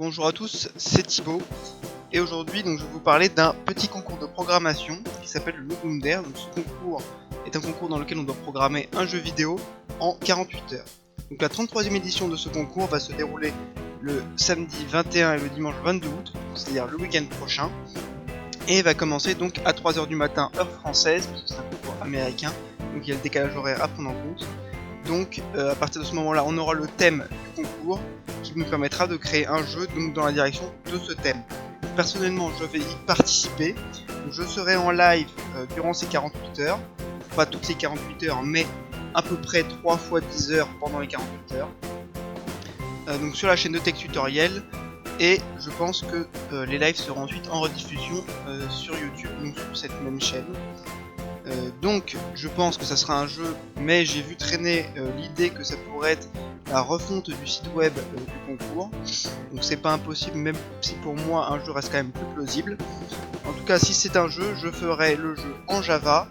Bonjour à tous, c'est Thibaut et aujourd'hui donc je vais vous parler d'un petit concours de programmation qui s'appelle le Logunder. Donc ce concours est un concours dans lequel on doit programmer un jeu vidéo en 48 heures. Donc la 33e édition de ce concours va se dérouler le samedi 21 et le dimanche 22 août, c'est-à-dire le week-end prochain, et va commencer donc à 3h du matin heure française, parce que c'est un concours américain, donc il y a le décalage horaire à prendre en compte. Donc à partir de ce moment-là, on aura le thème du concours qui nous permettra de créer un jeu donc dans la direction de ce thème. Personnellement, je vais y participer. Donc, je serai en live durant ces 48 heures. Pas toutes ces 48 heures, mais à peu près 3 fois 10 heures pendant les 48 heures. Donc sur la chaîne de Tech Tutoriel. Et je pense que les lives seront ensuite en rediffusion sur YouTube, donc sur cette même chaîne. Donc je pense que ça sera un jeu, mais j'ai vu traîner l'idée que ça pourrait être la refonte du site web du concours. Donc c'est pas impossible, même si pour moi un jeu reste quand même plus plausible. En tout cas, si c'est un jeu, je ferai le jeu en Java.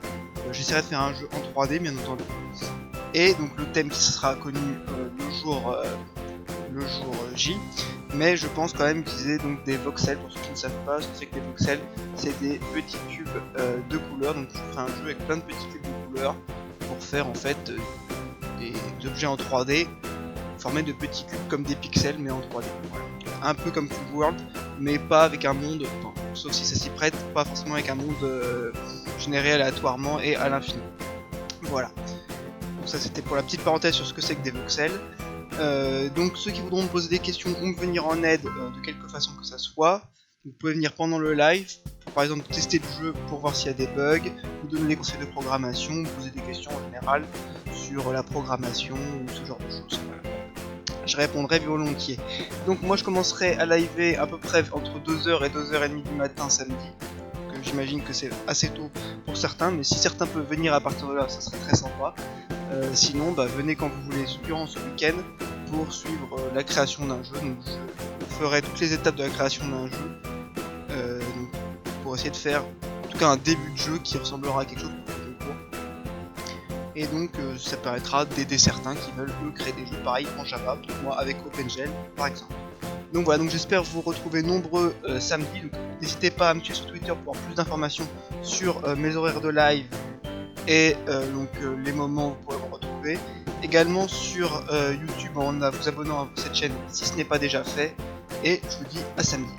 J'essaierai de faire un jeu en 3D bien entendu. Et donc le thème qui sera connu le jour J. Mais je pense quand même utiliser donc des voxels. Pour ceux qui ne savent pas ce que c'est que des voxels, c'est des petits cubes de couleurs. Donc je ferai un jeu avec plein de petits cubes de couleurs pour faire en fait des objets en 3D formés de petits cubes comme des pixels mais en 3D. Voilà. Un peu comme Cube World, mais pas avec un monde, enfin, sauf si ça s'y prête, pas forcément avec un monde généré aléatoirement et à l'infini. Voilà. Donc ça c'était pour la petite parenthèse sur ce que c'est que des voxels. Donc ceux qui voudront me poser des questions ou me venir en aide de quelque façon que ça soit, vous pouvez venir pendant le live, pour, par exemple tester le jeu pour voir s'il y a des bugs, vous donner des conseils de programmation, vous poser des questions en général sur la programmation ou ce genre de choses. Je répondrai volontiers. Donc moi je commencerai à liver à peu près entre 2h et 2h30 du matin samedi. Donc j'imagine que c'est assez tôt pour certains, mais si certains peuvent venir à partir de là, ça serait très sympa. Sinon, venez quand vous voulez durant ce week-end pour suivre la création d'un jeu. Donc je ferai toutes les étapes de la création d'un jeu pour essayer de faire en tout cas un début de jeu qui ressemblera à quelque chose pour le concours. Et donc ça permettra d'aider certains qui veulent eux créer des jeux pareils en Java, donc moi avec OpenGL par exemple. Donc voilà, donc j'espère vous retrouver nombreux samedi. Donc n'hésitez pas à me suivre sur Twitter pour avoir plus d'informations sur mes horaires de live et les moments où vous pourrez me retrouver. Également sur YouTube en vous abonnant à cette chaîne si ce n'est pas déjà fait. Et je vous dis à samedi.